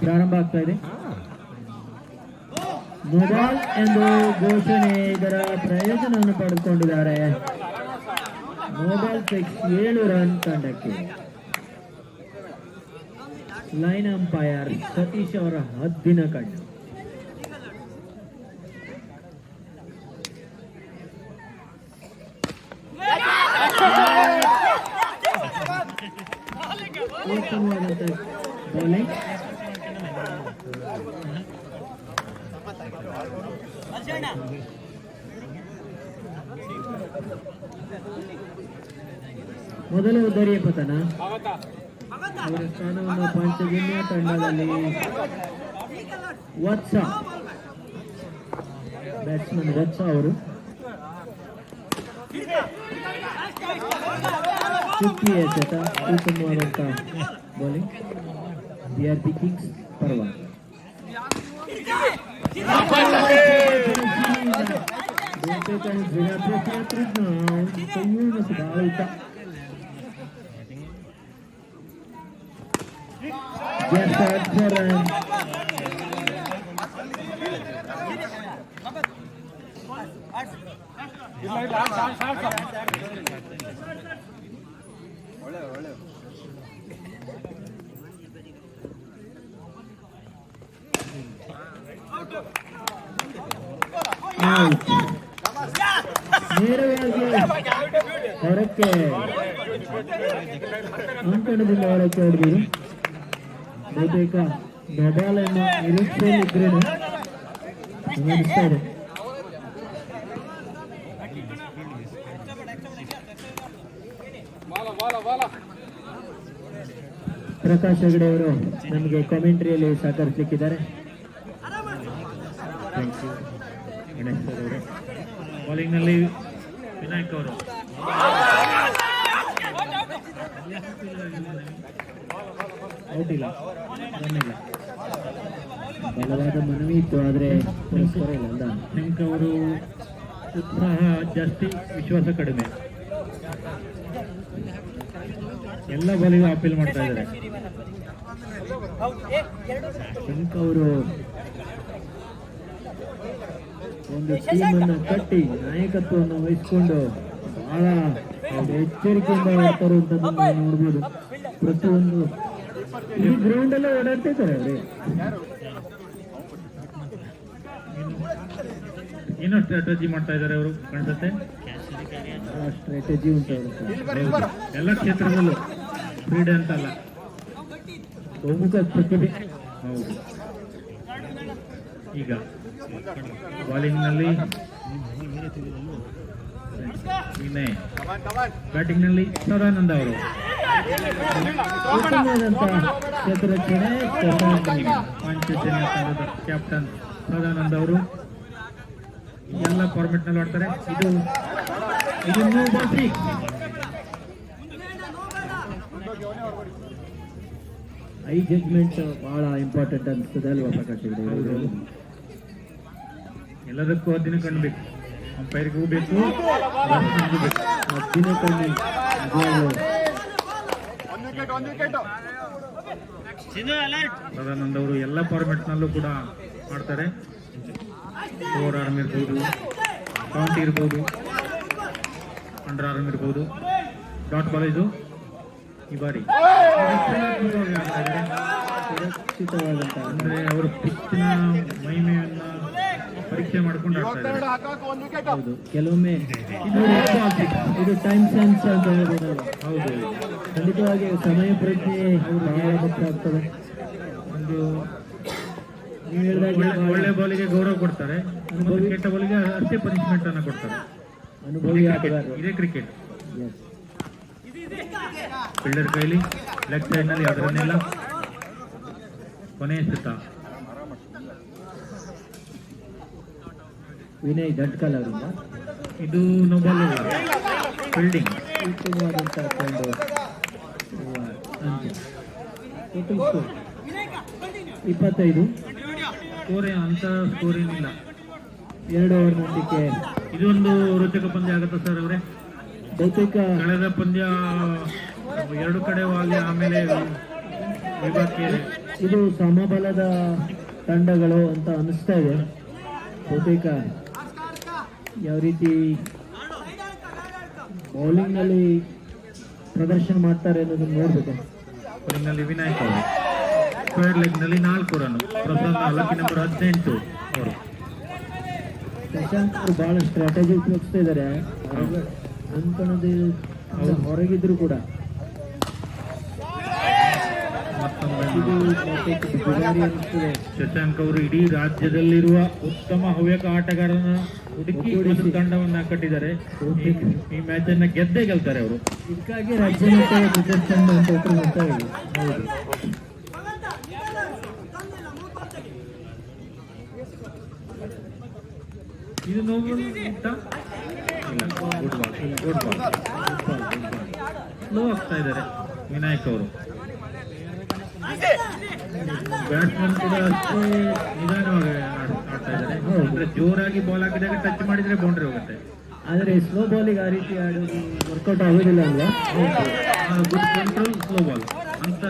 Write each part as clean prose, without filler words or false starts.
ಪ್ರಾರಂಭ ಆಗ್ತಾ ಇದೆ. ಮೊಬೈಲ್ ಎಂದು ಘೋಷಣೆ ಇದರ ಪ್ರಯೋಜನವನ್ನು ಪಡೆದುಕೊಂಡಿದ್ದಾರೆ. ಮೊಬೈಲ್ 7 ರನ್ ತಂಡಕ್ಕೆ. ಲೈನ್ ಅಂಪೈರ್ ಸತೀಶ್ ಅವರ ಹದ್ದಿನ ಕಣ್ಣು. ಉತ್ತಮವಾದಂತ ಬೌಲಿಂಗ್. ಮೊದಲ ಉದ್ದರಿಯ ಪತನ. ಅವರ ಸ್ಥಾನವನ್ನು ಪಂಚಗಣ್ಯ ತಂಡದಲ್ಲಿ ವತ್ಸ, ಬ್ಯಾಟ್ಸ್ಮನ್ ವತ್ಸ ಅವರು 50 ಎಸೆತ. ಉತ್ತಮವಾದಂತ ಬೌಲಿಂಗ್ BRP ಕಿಂಗ್ಸ್ ಪರವಾಗಿ. ನೇರವಾಗಿ ಹೊರಕ್ಕೆ ಅಂಕಣದಿಂದ ಹೊರಕ್ಕೆ ಹೊಡೆದಿರು. ಬಹುತೇಕ ಮೊಬೈಲನ್ನು ನಿರೀಕ್ಷೆಯಲ್ಲಿದ್ರೇನು ಗಮನಿಸ್ತಾರೆ. ಪ್ರಕಾಶ್ ಹೆಗಡೆ ಅವರು ನಮಗೆ ಕಾಮೆಂಟ್ರಿಯಲ್ಲಿ ಸಹಕರಿಸಲಿಕ್ಕಿದ್ದಾರೆ. ಗಣೇಶ್ ಅವರು ಬೌಲಿಂಗ್ ನಲ್ಲಿ ವಿನಾಯಕ್ ಅವರು ಔಟ್ ಇಲ್ಲ, ರನ್ನಿಲ್ಲ. ಬಲವಾದ ಮನವಿ ಇತ್ತು, ಆದರೆ ಪುರಸ್ಕಾರ ಇಲ್ಲ ಅಲ್ಲ. ನಿಮ್ಕ ಅವರು ಉತ್ಸಾಹ ಜಾಸ್ತಿ, ವಿಶ್ವಾಸ ಕಡಿಮೆ. ಎಲ್ಲ ಬಾಲಿಗೂ ಅಪೀಲ್ ಮಾಡ್ತಾ ಇದ್ದಾರೆ. ಶಂಕ ಅವರು ಒಂದು ಟೀಮ್ ಅನ್ನು ಕಟ್ಟಿ ನಾಯಕತ್ವವನ್ನು ವಹಿಸಿಕೊಂಡು ಬಹಳ ಎಚ್ಚರಿಕೆಯಿಂದ ಆಡ್ತಾರೆ ಅಂತ ನೋಡ್ಬೋದು. ಪ್ರತಿಯೊಂದು ಈ ಗ್ರೌಂಡ್ ಎಲ್ಲ ಓಡಾಡ್ತಿದ್ದಾರೆ ಅವ್ರೆ. ಏನೋ ಸ್ಟ್ರಾಟಜಿ ಮಾಡ್ತಾ ಇದ್ದಾರೆ ಅವರು ಕಾಣಿಸುತ್ತೆ. ಸ್ಟ್ರಾಟಜಿ ಉಂಟು ಅವರು ಎಲ್ಲ ಕ್ಷೇತ್ರದಲ್ಲೂ, ಕ್ರೀಡೆ ಅಂತಲ್ಲ, ಬಹುಮುಖ ಪ್ರತಿಭೆ. ಹೌದು. ಈಗ ಬಾಲಿಂಗ್ ನಲ್ಲಿ ವಿನಯ್, ಬ್ಯಾಟಿಂಗ್ ನಲ್ಲಿ ಸದಾನಂದ ಅವರು. ಚತುರಕ್ಷಣೆ ಪಂಚಜನ್ಯ ತಂಡದ ಕ್ಯಾಪ್ಟನ್ ಸದಾನಂದ ಅವರು ಎಲ್ಲ ಫಾರ್ಮೆಟ್ ನಲ್ಲಿ ಆಡ್ತಾರೆ. ಇದು ಐ ಜಡ್ಜ್ಮೆಂಟ್ ಬಹಳ ಇಂಪಾರ್ಟೆಂಟ್ ಅನಿಸ್ತದೆ ಅಲ್ವಾ ಪ್ರಕಾಶ್ ಹೆಗಡೆ? ಎಲ್ಲದಕ್ಕೂ ಹದ್ದಿನ ಕಣ್ಬೇಕು, ಅಂಪೈರ್ಗೂ ಬೇಕು, ಹದ್ದಿನ ಕಣ್ಣು. ಸದಾನಂದ್ ಅವರು ಎಲ್ಲ ಫಾರ್ಮೆಟ್ ನಲ್ಲೂ ಕೂಡ ಮಾಡ್ತಾರೆ. 4 ಆರ್ಮ್ ಇರ್ಬೋದು, ಕೌಂಟಿ ಇರ್ಬೋದು, ಅಂಡರ್ ಆರ್ಮ್ ಇರ್ಬೋದು, ಡಾಟ್ ಬಾಲ್. ಇದು ಈ ಬಾರಿ ಸುರಕ್ಷಿತವಾದಂತ ಅಂದ್ರೆ ಅವರು ಪಿಚ್ಚಿನ ಮಹಿಮೆಯನ್ನ ಪರೀಕ್ಷೆ ಮಾಡ್ಕೊಂಡು ಆಡ್ತಾ ಇದ್ದಾರೆ. ಹೌದು, ಕೆಲವೊಮ್ಮೆ ಇದು ಟೈಮ್ ಸೆನ್ಸ್ ಅಂತ ಹೇಳ್ಬೋದು. ಹೌದು, ಖಂಡಿತವಾಗಿ ಸಮಯ ಪ್ರಜ್ಞೆ ಬಹಳ ಮುಖ್ಯ ಆಗ್ತದೆ. ಒಂದು ನೀವು ಹೇಳಿದಾಗ ಒಳ್ಳೆ ಬಾಲಿಗೆ ಗೌರವ ಕೊಡ್ತಾರೆ, ಕೆಟ್ಟ ಬಾಲಿಗೆ ಅಷ್ಟೇ ಪನಿಷ್ಮೆಂಟ್ ಅನ್ನ ಕೊಡ್ತಾರೆ. ಅನುಭವಿ ಆಟಗಾರರು. ಇದೇ ಕ್ರಿಕೆಟ್. ಫೀಲ್ಡರ್ ಕೈಲಿ ಲೆಗ್ ಸೈಡ್ ನಲ್ಲಿ ಅದರನ್ನೆಲ್ಲ ಕೊನೆಯ ಸುತ್ತ. ವಿನಯ್ ದಟ್ಕಲ್ ಅವರಿಂದ ಇದು ನೋಬಾಲ್ ಫೀಲ್ಡಿಂಗ್. ಉತ್ತಮವಾದಂತ ಒಂದು ಟೋಟಲ್ ಸ್ಕೋರ್ 25. ಸ್ಕೋರ್ ಅಂತ ಸ್ಕೋರ್ ಏನಿಲ್ಲ, 2 ಓವರ್ ಮುಂದಕ್ಕೆ. ಇದೊಂದು ರೋಚಕ ಪಂದ್ಯ ಆಗುತ್ತೆ ಸರ್ ಅವರೇ. ಬಹುತೇಕ ಕಳೆದ ಪಂದ್ಯ 2 ಕಡೆ ವಾಲಿ, ಆಮೇಲೆ ವಿಭಾಗಕ್ಕೆ ಇದು ಸಮಬಲದ ತಂಡಗಳು ಅಂತ ಅನಿಸ್ತಾ ಇದೆ. ಬಹುತೇಕ ಯಾವ ರೀತಿ ಬೌಲಿಂಗ್ ನಲ್ಲಿ ಪ್ರದರ್ಶನ ಮಾಡ್ತಾರೆ ಅನ್ನೋದನ್ನ ನೋಡ್ಬೇಕು. ಬೌಲಿಂಗ್ ನಲ್ಲಿ ವಿನಾಯಕ್ ಅವರು ಸ್ಕ್ವೇರ್ ಲೆಗ್ ನಲ್ಲಿ 4 ರನ್. ಪ್ರಸಾದ್ ಲಕ್ಕಿ ನಂಬರ್ 18 ಅವರು. ಶಶಾಂಕ್ ಅವರು ಬಹಳ ಸ್ಟ್ರಾಟಜಿ ಉಪಯೋಗಿಸ್ತಾ ಇದ್ದಾರೆ. ಅನ್ಕೊಳ್ಳೋದು ಹೊರಗಿದ್ರು ಕೂಡ ಇದು ಬಹುತೇಕ ದುಬಾರಿ ಅನಿಸ್ತದೆ. ಶಶಾಂಕ್ ಅವರು ಇಡೀ ರಾಜ್ಯದಲ್ಲಿರುವ ಉತ್ತಮ ಹವ್ಯಕ ಆಟಗಾರನ ಹುಡುಕಿ ಒಂದು ತಂಡವನ್ನ ಕಟ್ಟಿದ್ದಾರೆ. ಈ ಮ್ಯಾಚ್ ಅನ್ನ ಗೆದ್ದೇ ಗೆಲ್ತಾರೆ ಅವರು. ಇದಕ್ಕಾಗಿ ರಾಜ್ಯ ಮಟ್ಟದ ಕ್ರಿಕೆಟ್ ತಂಡ ಅಂತ ಒಬ್ಬರು ಬರ್ತಾ ಇದೆ. ಹೌದು, ಇದು ನೋವು ಸ್ಲೋ ಆಗ್ತಾ ಇದ್ದಾರೆ ವಿನಾಯಕ್ ಅವರು. ಬ್ಯಾಟ್ಸ್ಮನ್ ಕೂಡ ಅಷ್ಟೇ ನಿಧಾನವಾಗಿ ಆಡ್ತಾ ಇದ್ದಾರೆ. ಅಂದ್ರೆ ಜೋರಾಗಿ ಬಾಲ್ ಹಾಕಿದಾಗ ಟಚ್ ಮಾಡಿದ್ರೆ ಬೌಂಡ್ರಿ ಹೋಗುತ್ತೆ. ಆದರೆ ಸ್ಲೋ ಬಾಲಿಗೆ ಆ ರೀತಿ ಆಡೋದು ವರ್ಕೌಟ್ ಆಗೋದಿಲ್ಲ ಅಲ್ವಾ? ಗುಡ್ ಕಂಟ್ರೋಲ್ ಸ್ಲೋ ಬಾಲ್ ಅಂತ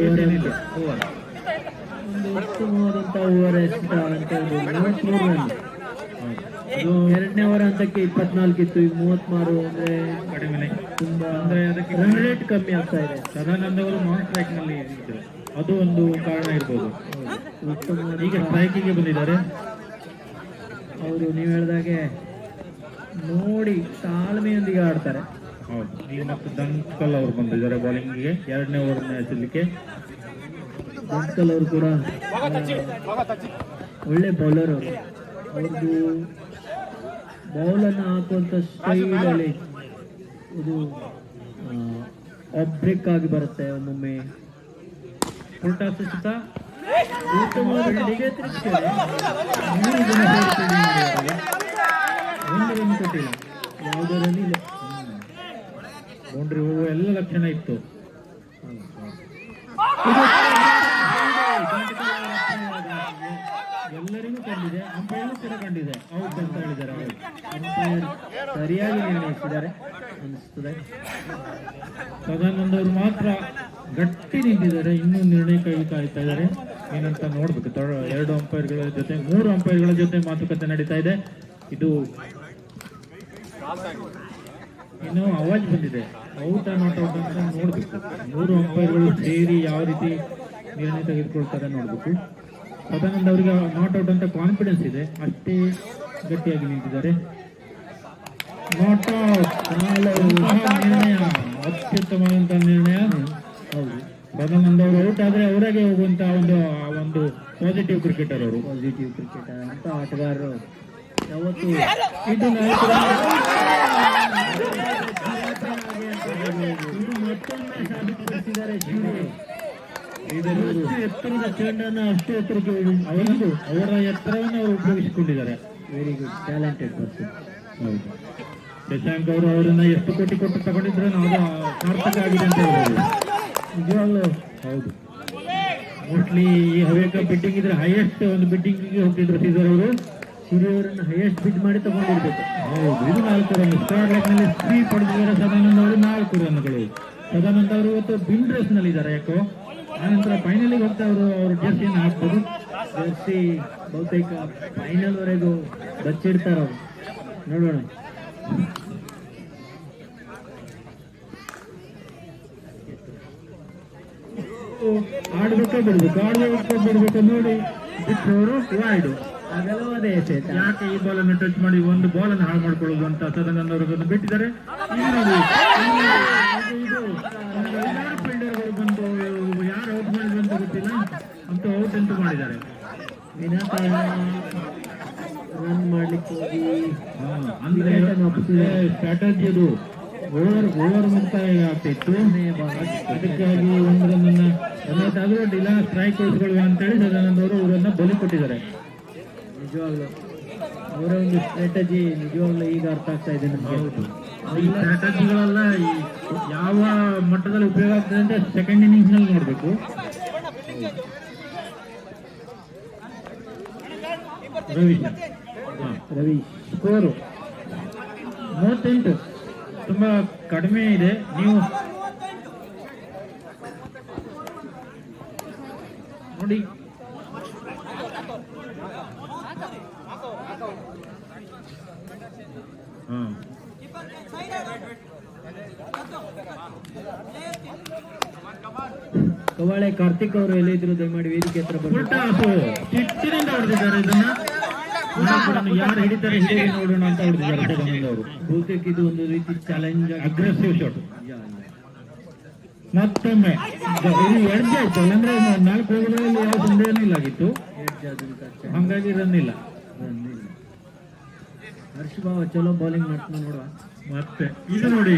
ಏನಿಲ್ಲ. ಓವರ್ ಒಂದು ಉತ್ತಮವಾದಂಥ ಓವರ್ ಎಷ್ಟ ಅಂತ ಇದು ಎರಡನೇ ಓವರ್ ಹಂತಕ್ಕೆ 24 ಇತ್ತು, ಈಗ 33 ಅಂದ್ರೆ ಕಡಿಮೆ. ತುಂಬಾ ಅಂದ್ರೆ ಅದಕ್ಕೆ ರನ್ ರೇಟ್ ಕಮ್ಮಿ ಆಗ್ತಾ ಇದೆ. ಸದಾನಂದ ಅವರು ನಾನ್ ಸ್ಟ್ರೈಕ್ ನಲ್ಲಿ ಇದ್ರು, ಅದು ಒಂದು ಕಾರಣ ಇರ್ಬೋದು. ಉತ್ತಮವಾದ ಈಗ ಸ್ಟ್ರೈಕಿಗೆ ಬಂದಿದ್ದಾರೆ ಅವರು. ನೀವು ಹೇಳಿದಾಗೆ ನೋಡಿ ತಾಳ್ಮೆಯೊಂದಿಗೆ ಆಡ್ತಾರೆ. ಹೌದು. ಈಗ ಮತ್ತೆ ದಂಕಲ್ ಅವರು ಬಂದಿದ್ದಾರೆ ಬೌಲಿಂಗ್ಗೆ ಎರಡನೇ ಓವರ್ ಮ್ಯಾಚ್. ದಂಕಲ್ ಅವರು ಕೂಡ ಒಳ್ಳೆ ಬೌಲರ್ ಅವರು. ಅವ್ರದ್ದು ಬೌಲನ್ನು ಹಾಕುವಂಥ ಸ್ಟೈಲಲ್ಲಿ ಇದು ಬ್ರೇಕ್ ಆಗಿ ಬರುತ್ತೆ. ಒಮ್ಮೊಮ್ಮೆ ಉಲ್ಟಾ ಸುತ್ತ ಉತ್ತಮವಾದ ಒಂದು ರನ್ ಕೊಟ್ಟಿಲ್ಲ, ಯಾವುದರಲ್ಲಿ ಇಲ್ಲ. ಬೌಂಡ್ರಿ ಹೋಗುವ ಎಲ್ಲ ಲಕ್ಷಣ ಇತ್ತು. ಎಲ್ಲರಿಗೂ ಕಂಡಿದೆ, ಅಂಪೈರ್ಗೂ ಕೂಡ ಕಂಡಿದೆ. ಔಟ್ ಅಂತ ಹೇಳಿದ್ದಾರೆ. ಅಂಪೈರ್ ಸರಿಯಾಗಿ ನಿರ್ಣಯಿಸಿದ್ದಾರೆ ಅನಿಸ್ತದೆ. ಸದಾನಂದ ಅವರು ಮಾತ್ರ ಗಟ್ಟಿ ನಿಂತಿದ್ದಾರೆ, ಇನ್ನೂ ನಿರ್ಣಯಕ್ಕಾಗಿ ಕಾಯ್ತಾ ಇದ್ದಾರೆ. ಏನಂತ ನೋಡ್ಬೇಕು. 2 ಅಂಪೈರ್ಗಳ ಜೊತೆ 3 ಅಂಪೈರ್ಗಳ ಜೊತೆ ಮಾತುಕತೆ ನಡೀತಾ ಇದೆ. ಇದು ಇನ್ನು ಅವಾಜ್ ಬಂದಿದೆ, ಔಟ್ ನಾಟ್ ಔಟ್ ಅಂತ ನೋಡ್ಬೇಕು. 3 ಅಂಪೈರ್ಗಳು ಸೇರಿ ಯಾವ ರೀತಿ ನಿರ್ಣಯ ತೆಗೆದುಕೊಳ್ತಾರೆ ನೋಡ್ಬೇಕು. ಸದಾನಂದ ಅವರಿಗೆ ನಾಟ್ ಔಟ್ ಅಂತ ಕಾನ್ಫಿಡೆನ್ಸ್ ಇದೆ, ಅಷ್ಟೇ ಗಟ್ಟಿಯಾಗಿ ನಿಂತಿದ್ದಾರೆ. ನಾಟ್ ಔಟ್ ನಿರ್ಣಯ, ಅತ್ಯುತ್ತಮವಾದಂತಹ ನಿರ್ಣಯ. ಹೌದು, ಸದಾನಂದ ಅವರು ಔಟ್ ಆದ್ರೆ ಅವರಾಗೆ ಹೋಗುವಂತಹ ಒಂದು ಪಾಸಿಟಿವ್ ಕ್ರಿಕೆಟರ್ ಅವರು. ಪಾಸಿಟಿವ್ ಕ್ರಿಕೆಟರ್ ಅಂತ ಆಟಗಾರರು ಯಾವತ್ತು ಇದು ಮತ್ತೊಮ್ಮೆ ಸಾಬೀತುಪಡಿಸಿದ್ದಾರೆ. ಇದನ್ನು ಎತ್ತರದ ಚೆಂಡನ್ನು ಅಷ್ಟು ಎತ್ತರಕ್ಕೆ ಅವರ ಎತ್ತರವನ್ನು ಅವರು ಉಪಯೋಗಿಸಿಕೊಂಡಿದ್ದಾರೆ. Very good, talented person. ಹೌದು. ಶಶಾಂಕ್ ಅವರು ಅವರನ್ನ ಎಷ್ಟು ಕೋಟಿ ಕೊಟ್ಟು ತಗೊಂಡಿದ್ರು ಅದು ಸಾರ್ಥಕ ಆಗಿದೆ ಅಂತ ಹೇಳ್ಬೋದು. ನಿಜವಾಗ್ಲೂ ಹೌದು. ಮೋಸ್ಟ್ಲಿ ಈ ಹವ್ಯಕ ಬಿಡ್ಡಿಂಗ್ ಇದ್ರೆ ಹೈಯೆಸ್ಟ್ ಒಂದು ಬಿಡ್ಡಿಂಗಿಗೆ ಹೋಗ್ತಿದ್ರು ಶ್ರೀಧರ್ ಅವರು. ಸಿರಿಯವರನ್ನು ಹೈಯೆಸ್ಟ್ ಬಿಡ್ ಮಾಡಿ ತಗೊಂಡಿರ್ಬೇಕು. ಹೌದು. ಇದು 4 ರನ್. ಸ್ಕ್ವೇರ್ ಲೆಗ್ ನಲ್ಲಿ ಸ್ಪೀಡ್ ಪಡೆದಿದ್ದಾರೆ ಸದಾನಂದ ಅವರು. 4 ರನ್ಗಳು. ಸದಾನಂದ ಅವರು ಇವತ್ತು ಬಿನ್ ರೇಸ್ ನಲ್ಲಿ ಇದ್ದಾರೆ. ಯಾಕೋ ಆನಂತರ ಫೈನಲಿಗೆ ಹೋಗ್ತಾ ಅವರು ಜರ್ಸಿಯನ್ನು ಹಾಕ್ಬೋದು. ಜರ್ಸಿ ಬಹುತೇಕ ಫೈನಲ್ ವರೆಗೂ ಬಚ್ಚಿಡ್ತಾರ ಅವರು. ನೋಡೋಣ. ಆಡ್ಬೇಕಾ ಬಿಡ್ಬೇಕು ನೋಡಿ ಬಿಟ್ಟವರು ವೈಡ್. ಅಗಲವಾದ ಎಸೆತ. ಯಾಕೆ ಈ ಬಾಲ್ ಅನ್ನು ಟಚ್ ಮಾಡಿ ಒಂದು ಬಾಲ್ ಅನ್ನು ಹಾಳು ಮಾಡ್ಕೊಳ್ಳೋದು ಅಂತ ಸದಾನಂದ ಅವರನ್ನು ಬಿಟ್ಟಿದ್ದಾರೆ. ಈಗ ನೋಡಿ ಫೀಲ್ಡರ್ಗಳು ಬಂದು ಯಾರು ಔಟ್ ಮಾಡಿದ್ರು ಅಂತ ಗೊತ್ತಿಲ್ಲ, ಅಂತ ಔಟ್ ಅಂತೂ ಮಾಡಿದ್ದಾರೆ. ವಿನಾಕಾರಣ ರನ್ ಮಾಡ್ಲಿಕ್ಕೆ ಹೋಗಿ ಅಂದ್ರೆ ಸ್ಟ್ರಾಟಜಿ ಅದು ಓವರ್ ಮುಕ್ತಾಯ ಆಗ್ತಿತ್ತು. ಅದಕ್ಕಾಗಿ 1 ರನ್ ಅನ್ನು ಇಲ್ಲ ಸ್ಟ್ರೈಕ್ ಉಳಿಸ್ಕೊಳ್ಳುವ ಅಂತೇಳಿ ಸದಾನಂದ ಅವರು ಅವರನ್ನ ಬಲಿ ಕೊಟ್ಟಿದ್ದಾರೆ. ನಿಜವಾಗ್ಲು ಅವರ ಒಂದು ಸ್ಟ್ರಾಟಜಿ ನಿಜವಾಗ್ಲೂ ಈಗ ಅರ್ಥ ಆಗ್ತಾ ಇದೆ ನಮ್ಗೆ. ಹೌದು. ಈ ಸ್ಟ್ರಾಟಜಿಗಳೆಲ್ಲ ಯಾವ ಮಟ್ಟದಲ್ಲಿ ಉಪಯೋಗ ಆಗ್ತದೆ ಅಂತ ಸೆಕೆಂಡ್ ಇನ್ನಿಂಗ್ಸ್ ನಲ್ಲಿ ನೋಡ್ಬೇಕು. ರವಿ ಸ್ಕೋರು 38 ತುಂಬಾ ಕಡಿಮೆ ಇದೆ. ನೀವು ನೋಡಿ. ಕವಾಳೆ ಕಾರ್ತಿಕ್ ಅವರು ಎಲ್ಲಿದ್ರು ದಯಮಾಡಿ ವೇದಿಕೆ ಹತ್ರ ಬಂದು. ಉಲ್ಟಾಸು ಚಿಟ್ಟಿನಿಂದ ಹೊಡೆದಿದ್ದಾರೆ ಇದನ್ನ. ಯಾರು ಹಿಡಿತಾರೆ ಹಿಡಿದು ನೋಡೋಣ ಅಂತ ಹೊಡೆದಿದ್ದಾರೆ ಅವರು. ಬಹುತೇಕ ಇದು ಒಂದು ರೀತಿ ಚಾಲೆಂಜ್ ಅಗ್ರೆಸಿವ್ ಶಾಟ್. ಮತ್ತೊಮ್ಮೆ ಇದು ಎಡ್ಜ್ ಆಯ್ತು, ಅಂದ್ರೆ 4 ಓವರ್ಗಳಲ್ಲಿ ಯಾವ ಸಂದೇಹನೂ ಇಲ್ಲ ಆಗಿತ್ತು, ಹಂಗಾಗಿ ರನ್ ಇಲ್ಲ. ಹರ್ಷ ಭಾವ ಚಲೋ ಬೌಲಿಂಗ್ ಮಾಡ್ತಾನೆ ನೋಡುವ. ಮತ್ತೆ ಇದು ನೋಡಿ,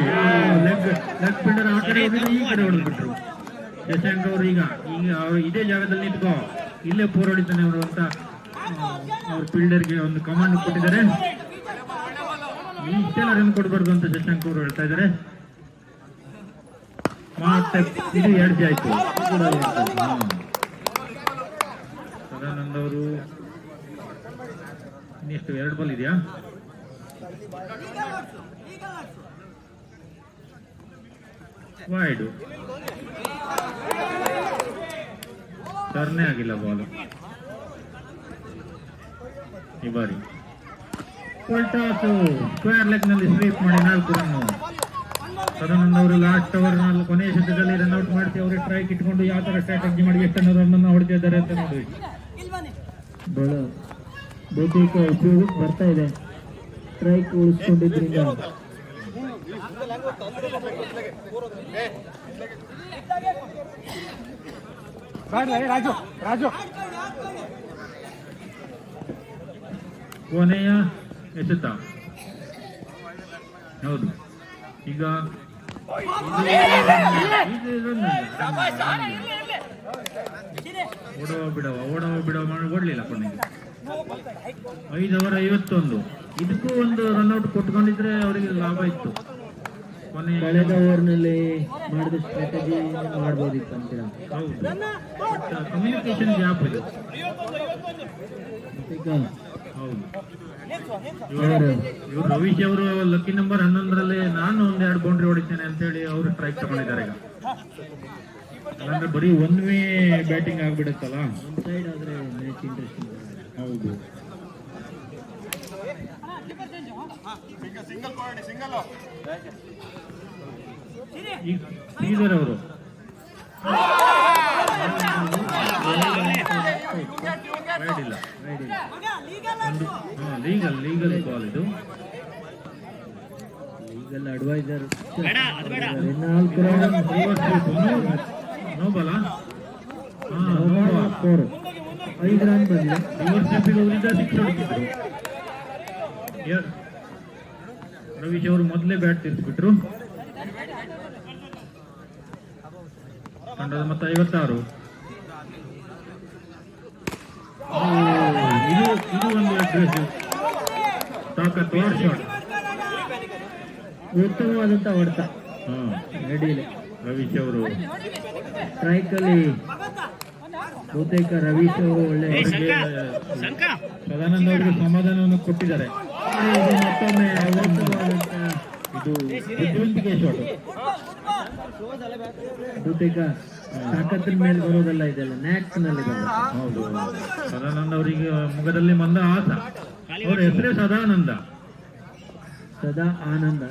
ಲೆಗ್ ಫೀಲ್ಡರ್ ಆ ಕಡೆ ಹೋಗಿದ್ರೆ ಈ ಕಡೆ ಹೊಡೆದ್ಬಿಟ್ರು. ಶಶಾಂಕ್ ಅವರು ಈಗ ಇದೇ ಜಾಗದಲ್ಲಿ ನಿಂತ್ಕೋ, ಇಲ್ಲೇ ಪೋರ್ ಹೊಡಿತಾನೆ ಅವರು ಅಂತ ಅವ್ರ ಫೀಲ್ಡರ್ಗೆ ಒಂದು ಕಮಾಂಡ್ ಕೊಟ್ಟಿದ್ದಾರೆ. ಇಷ್ಟೆಲ್ಲ ರನ್ ಕೊಡಬಾರ್ದು ಅಂತ ಶಶಾಂಕ್ ಅವರು ಹೇಳ್ತಾ ಇದ್ದಾರೆ. ಮತ್ತೆ ಇದು ಎಡ್ಜ್ ಆಯ್ತು. ಸದಾನಂದ್ ಅವರು ಇನ್ನೆಷ್ಟು 2 ಬಾಲ್ ಇದೆಯಾ? ವೈಡ್ ಟರ್ನೇ ಆಗಿಲ್ಲ ಬಾಲ್ ಈ ಬಾರಿ. ಉಲ್ಟಾಸು ಸ್ಕ್ವೇರ್ ಲೆಗ್ ನಲ್ಲಿ ಸ್ವೀಪ್ ಮಾಡಿ 4 ರನ್. ಸದಾನಂದ್ ಅವರು ಲಾಸ್ಟ್ ಓವರ್ ಕೊನೆಯ ಶತಕದಲ್ಲಿ ರನ್ಔಟ್ ಮಾಡಿಸಿ ಅವರು ಸ್ಟ್ರೈಕ್ ಇಟ್ಕೊಂಡು ಯಾವ ತರ ಸ್ಟ್ರಾಟಜಿ ಮಾಡಿ ಎಷ್ಟನ್ನು ರನ್ ಅನ್ನು ಹೊಡೆದಿದ್ದಾರೆ ಅಂತ ನೋಡಿ. ಬಹುತೇಕ ಉಪಯೋಗಕ್ಕೆ ಬರ್ತಾ ಇದೆ ಸ್ಟ್ರೈಕ್ ಉಳಿಸ್ಕೊಂಡಿದ್ರಿಂದ. ಕೊನೆಯ ಎಸೆತ ಹೌದು. ಈಗ ಓಡವ ಬಿಡವ ಮಾಡಿ ಓಡ್ಲಿಲ್ಲ ಕೊನೆಗೆ. 5 ಓವರ್ 51. ಇದಕ್ಕೂ ಒಂದು ರನ್ಔಟ್ ಕೊಟ್ಕೊಂಡಿದ್ರೆ ಅವರಿಗೆ ಲಾಭ ಇತ್ತು. ಕಳೆದ ಓವರ್ನಲ್ಲಿ ಮಾಡಿದ ಸ್ಟ್ರಾಟಜಿ ಮಾಡ್ಬೋದಿತ್ತು ಅಂತೀರಾ? ಹೌದು, ಕಮ್ಯುನಿಕೇಶನ್ ಗ್ಯಾಪ್ ಇದೆ. ಹೌದು, ಇವರು ರವೀಶ್ ಅವರು ಲಕ್ಕಿ ನಂಬರ್ 11ರಲ್ಲಿ ನಾನು 1-2 ಬೌಂಡ್ರಿ ಹೊಡಿತೇನೆ ಅಂತ ಹೇಳಿ ಅವರು ಸ್ಟ್ರೈಕ್ ತಗೊಂಡಿದ್ದಾರೆ. ಈಗ ಅಂದ್ರೆ ಬರೀ ಒನ್ ವೇ ಬ್ಯಾಟಿಂಗ್ ಆಗ್ಬಿಡುತ್ತಲ್ಲ, ಒಂದು ಸೈಡ್ ಆದ್ರೆ ಮ್ಯಾಚ್ ಇಂಟ್ರೆಸ್ಟಿಂಗ್. ಹೌದು, ಶ್ರೀಧರ್ ಅವರು ಇಲ್ಲ ಲೀಗಲ್ ಬಾಲ್ ಇದು. ಲೀಗಲ್ ಅಡ್ವೈಸರ್ ನೋ ಬಾಲ. 5 ರನ್ ಬಂದಿದೆ. ರಿವರ್ಸ್ ಸ್ಟೆಪ್ಪಿಗೆ ಹೋಗಿದ್ದ 6 ಹೊಡಿತಿದ್ರು. ರವೀಶ್ ಅವರು ಮೊದಲೇ ಬ್ಯಾಟ್ ತಿರ್ಸ್ಬಿಟ್ರು. ತಂಡದ ಮೊತ್ತ 56. ಇದು ಒಂದು ಅಗ್ರೆಸಿವ್ ತಾಕತ್ ಶಾಟ್, ಉತ್ತಮವಾದಂತ ಹೊಡೆತ ರೆಡಿಲಿ. ರವೀಶ್ ಅವರು ಸ್ಟ್ರೈಕ್ ಅಲ್ಲಿ ಬಹುತೇಕ ರವೀಶ್ ಅವರು ಒಳ್ಳೆ ಸದಾನಂದ ಅವರಿಗೆ ಸಮಾಧಾನವನ್ನು ಕೊಟ್ಟಿದ್ದಾರೆ. ಮತ್ತೊಮ್ಮೆ ಇದು ಬುದ್ಧಿವಂತಿಕೆ ಶಾಟ್. ಬಹುತೇಕ ತಾಕತ್ತಿನ ಮೇಲೆ ಬರೋದಲ್ಲ, ಇದೆಲ್ಲ ನ್ಯಾಕ್ಸ್ ನಲ್ಲಿ ಬರೋದು. ಹೌದು, ಸದಾನಂದ ಅವರಿಗೆ ಮುಖದಲ್ಲಿ ಮಂದ ಆಸ. ಅವರ ಹೆಸರೇ ಸದಾನಂದ, ಸದಾ ಆನಂದ.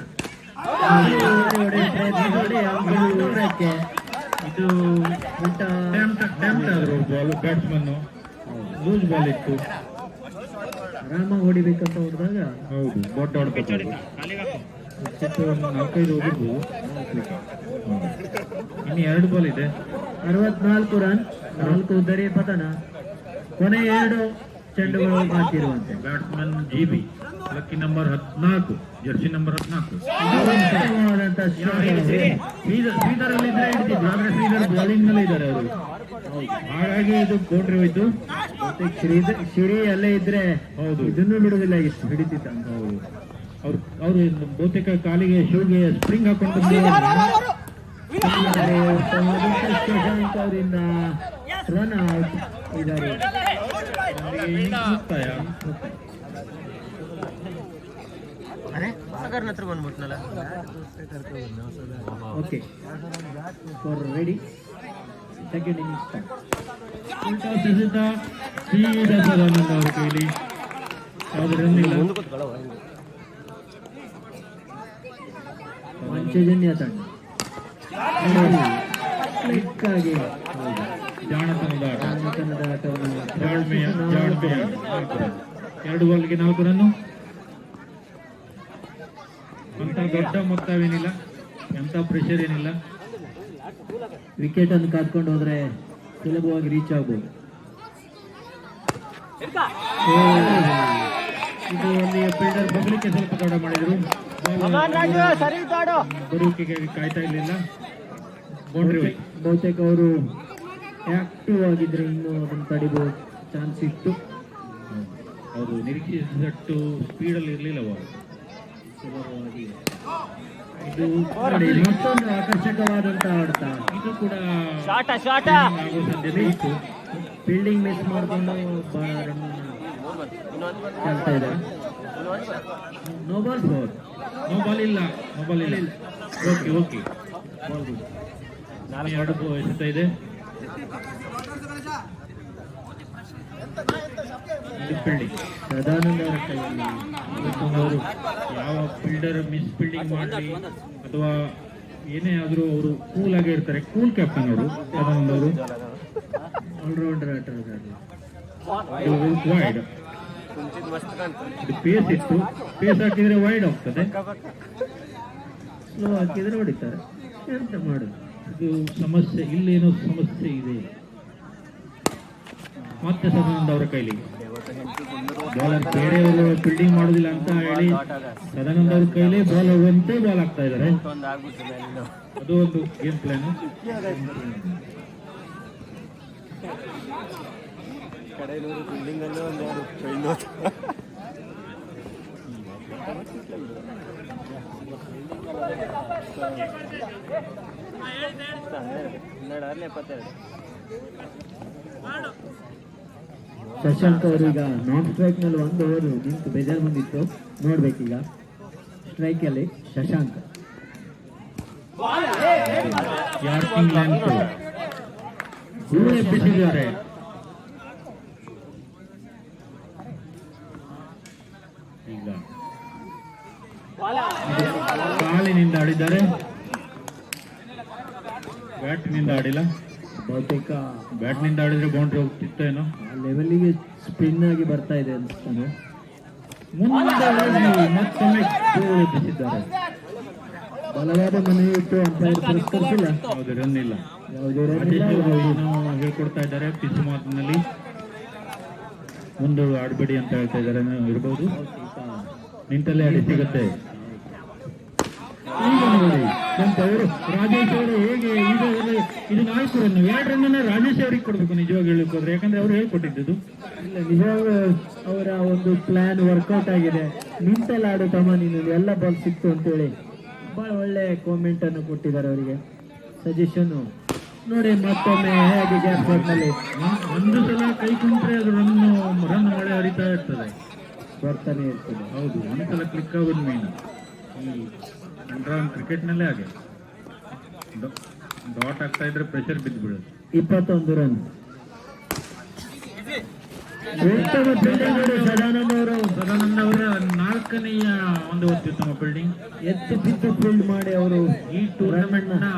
ಇದು ಟೆಂಪ್ಟ್ ಆದ್ರು ಬಾಲ್. ಬ್ಯಾಟ್ಸ್ಮನ್ ಲೂಸ್ ಬಾಲ್ ಇತ್ತು, ಆರಾಮಾಗಿ ಹೊಡಿಬೇಕಂತ ಹೊಡೆದಾಗ ಹೌದು ದೊಡ್ಡ ಹೊಡ್ಕೊತಾರೆ. 4-5 ಹೋಗಿರ್ಬೋದು. ಇನ್ನು 2 ಬಾಲ್ ಇದೆ. 64 ರನ್, 4 ಉದ್ದರಿ ಪತನ. ಕೊನೆ 2 ಚೆಂಡುಗಳು ಬಾಕಿ ಇರುವಂತೆ. Batsman GB, lucky number 14, jersey number 14. Sridhar ಅಲ್ಲಿ ಇದ್ರೆ ಹಿಡಿತಿದ್ರು, ಆದ್ರೆ ಶ್ರೀಧರ್ ಬೌಲಿಂಗ್ ನಲ್ಲಿ ಇದ್ದಾರೆ ಅವರು, ಹಾಗಾಗಿ ಇದು ಬೌಂಡ್ರಿ ಹೋಯ್ತು. ಶಿರಿ ಅಲ್ಲೇ ಇದ್ರೆ ಹೌದು ಇದನ್ನು ಬಿಡುವುದಿಲ್ಲ, ಆಗಿತ್ತು ಹಿಡಿತಿದ್ದ. ಹೌದು, ಅವರು ಬಹುತೇಕ ಕಾಲಿಗೆ ಶೂಗೆ ಸ್ಪ್ರಿಂಗ್ ಹಾಕೊಂಡು ಅವರಿಂದ ರನ್ ಔಟ್ ಇದ್ದಾರೆ. Okay for ready second innings start. ಉಲ್ಟಾ ಸಿದ್ಧ ಸೀದಾ ಸದಾನಂದ ಅವರ ಕೈಲಿ ಯಾವುದೇ ರನ್ ಇಲ್ಲ. ವಂಚಜನ್ಯ ತಂಡ ಕ್ಲಿಕ್ ಆಗಿ ಜಾಣತನದ ಆಟ, ಜಾಣತನದ ಆಟವನ್ನು ಜಾಣ್ಮೆಯ ನಾಲ್ಕು ರನ್. 2 ಬಾಲ್ಗೆ 4 ರನ್ನು. ಅಂತ ದೊಡ್ಡ ಮೊತ್ತವೇನಿಲ್ಲ, ಎಂತ ಪ್ರೆಷರ್ ಏನಿಲ್ಲ. ವಿಕೆಟ್ ಅನ್ನು ಕಾದ್ಕೊಂಡು ಹೋದ್ರೆ ಸುಲಭವಾಗಿ ರೀಚ್ ಆಗ್ಬೋದು. ಇದು ಅಲ್ಲಿ ಫೀಲ್ಡರ್ ಬಗಲಿಕ್ಕೆ ಸ್ವಲ್ಪ ತಡ ಮಾಡಿದ್ರು, ಬರುವಿಕೆಗೆ ಕಾಯ್ತಾ ಇರಲಿಲ್ಲ. ಬೌಂಡ್ರಿ ಬಹುತೇಕ ಅವರು ಆಕ್ಟಿವ್ ಆಗಿದ್ರೆ ಇನ್ನೂ ಅದನ್ನು ತಡಿಬಹುದು ಚಾನ್ಸ್ ಇತ್ತು. ಅವರು ನಿರೀಕ್ಷಿಸಿದಷ್ಟು ಸ್ಪೀಡಲ್ಲಿ ಇರಲಿಲ್ಲ ಅವರು. ಸುಲಭವಾಗಿ ಇದು ನೋಡಿ, ಮತ್ತೊಂದು ಆಕರ್ಷಕವಾದಂತಹ ಆಡ್ತ. ಇದು ಕೂಡ ಆಗೋ ಸಾಧ್ಯತೆ ಇತ್ತು. ಫೀಲ್ಡಿಂಗ್ ಮಿಸ್ ಮಾಡಿಕೊಂಡು ಬಹಳ ರನ್ ಚೆಲ್ತಾ ಇದೆ. No ball four. ಮೊಬೈಲ್ ಇಲ್ಲ. ಓಕೆ ಓಕೆ, ನಾನು 2 ಎಸೆತಾ ಇದೆ. ಫೀಲ್ಡಿಂಗ್ ಸದಾನಂದ ಅವರ ಕೈಯಲ್ಲಿ. ಅವರು ಯಾವ ಫೀಲ್ಡರ್ ಮಿಸ್ ಫೀಲ್ಡಿಂಗ್ ಮಾಡಲಿ ಅಥವಾ ಏನೇ ಆದರೂ ಅವರು ಕೂಲ್ ಆಗೇ ಇರ್ತಾರೆ. ಕೂಲ್ ಕ್ಯಾಪ್ಟನ್ ಅವರು ಸದಾನಂದ ಅವರು. ಆಲ್ರೌಂಡರ್ ಆಟಗಾರರು. ವೈಡ್ ಪೇಸ್ ಇತ್ತು, ಪೇಸ್ ಹಾಕಿದ್ರೆ ವೈಡ್ ಹೋಗ್ತದೆ, ಸ್ಲೋ ಹಾಕಿದ್ರೆ ಹೊಡಿತಾರೆ. ಎಂತ ಮಾಡುದು? ಇದು ಸಮಸ್ಯೆ. ಇಲ್ಲೇನೋ ಸಮಸ್ಯೆ ಇದೆ. ಮತ್ತೆ ಸದಾನಂದ ಅವರ ಕೈಲಿ ಬಾಲರ್ ಬೇರೆಯವರು ಫೀಲ್ಡಿಂಗ್ ಮಾಡೋದಿಲ್ಲ ಅಂತ ಹೇಳಿ ಸದಾನಂದ ಅವ್ರ ಕೈಲಿ ಬಾಲ್ ಹೋಗುವಂತೆ ಬಾಲ್ ಆಗ್ತಾ ಇದ್ದಾರೆ. ಅದು ಒಂದು ಗೇಮ್ ಪ್ಲಾನ್. ಶಶಾಂಕ್ ಅವರು ಈಗ ನಾನ್ ಸ್ಟ್ರೈಕ್ ನಲ್ಲಿ 1 ಓವರ್ ನಿಂತು ಬೇಜಾರು ಬಂದಿತ್ತು. ನೋಡ್ಬೇಕೀಗ ಸ್ಟ್ರೈಕ್ ಅಲ್ಲಿ ಶಶಾಂಕ್. ಯಾರ್ಕಿಂಗ್ ಲೆಂತ್ ದೂರ ಎಬ್ಬಿಸಿದ್ದಾರೆ. ಈಗ ಕಾಲಿನಿಂದ ಆಡಿದ್ದಾರೆ, ಬ್ಯಾಟ್ನಿಂದ ಆಡಿಲ್ಲ. ಬಹುತೇಕ ಬ್ಯಾಟ್ನಿಂದ ಆಡಿದ್ರೆ ಬೌಂಡ್ರಿ ಹೋಗ್ತಿತ್ತು ಏನೋ. ಆ ಲೆವೆಲ್ಗೆ ಸ್ಪಿನ್ ಆಗಿ ಬರ್ತಾ ಇದೆ ಅನಿಸ್ತಾನೆ. ಮುಂದೆ ಹೋಗಿ ಮತ್ತೊಮ್ಮೆ ದೂರ ಎಬ್ಬಿಸಿದ್ದಾರೆ. ಬಲವಾದ ಮನೆಯಿಟ್ಟು ಅಂಪೈರ್ ಪುರಸ್ಕರಿಸಿಲ್ಲ. ಯಾವುದೇ ರನ್ ಇಲ್ಲ. ಯಾವುದೇ ರನ್ ರಾಜೇಶ್ ಇಲ್ಲ. ಅವರು ಏನೋ ಹೇಳ್ಕೊಡ್ತಾ ಇದ್ದಾರೆ ಪಿಸು ಮಾತಿನಲ್ಲಿ. ಮುಂದೆ ಆಡ್ಬೇಡಿ ಅಂತ ಹೇಳ್ತಾ ಇದ್ದಾರೆ ಇರ್ಬೋದು. ನಿಂತಲ್ಲೇ ಆಡಿ ಸಿಗುತ್ತೆ. ಈಗ ನೋಡಿ ಅವರು ರಾಜೇಶ್ ಅವರು ಹೇಗೆ ಈಗ ಇದು 4 ರನ್, 2 ರನ್ನ ರಾಜೇಶ್ ಅವರಿಗೆ ಕೊಡ್ಬೇಕು ನಿಜವಾಗಿ ಹೇಳಕ್ ಹೋದ್ರೆ. ಯಾಕಂದ್ರೆ ಅವರು ಹೇಳ್ಕೊಟ್ಟಿದ್ದು. ಇಲ್ಲ, ನಿಜವಾಗ ಅವರ ಒಂದು ಪ್ಲಾನ್ ವರ್ಕೌಟ್ ಆಗಿದೆ. ನಿಂತಲ್ಲ ಆಡು ತಮ್ಮ, ನೀನು ಎಲ್ಲ ಬಾಲ್ ಸಿಕ್ತು ಅಂತೇಳಿ ಬಹಳ ಒಳ್ಳೆ ಕಾಮೆಂಟ್ ಅನ್ನು ಕೊಟ್ಟಿದ್ದಾರೆ ಅವರಿಗೆ, ಸಜೆಷನ್. ನೋಡಿ ಮತ್ತೊಮ್ಮೆ ಹೇಗೆ ಗ್ಯಾಪ್ ನಲ್ಲಿ ಒಂದು ಸಲ ಕೈ ಕುಂತ್ರೆ ಅದು ರನ್ ಮಳೆ ಹರಿತಾ ಇರ್ತದೆ, ಬರ್ತಾನೆ ಇರ್ತದೆ. ಹೌದು, ಒಂದ್ಸಲ ಕ್ಲಿಕ್ ಆಗೋದು ಮೇನ್. ಈ ಕ್ರಿಕೆಟ್ನಲ್ಲೇ ಹಾಗೆ ಡಾಟ್ ಆಗ್ತಾ ಇದ್ರೆ ಪ್ರೆಷರ್ ಬಿದ್ದು ಬಿಡೋದು. 21 ರನ್. ಉತ್ತಮ ಫೀಲ್ಡಿಂಗ್ ನೋಡಿ ಸದಾನಂದ ಅವರು. ಸದಾನಂದ ಅವರ 4ನೇಯ ಒಂದು ಅತ್ಯುತ್ತಮ ಫೀಲ್ಡಿಂಗ್. ಎತ್ತು ಬಿದ್ದು ಫೀಲ್ಡ್ ಮಾಡಿ ಅವರು ಈ ಟೂರ್ನಮೆಂಟ್ ನ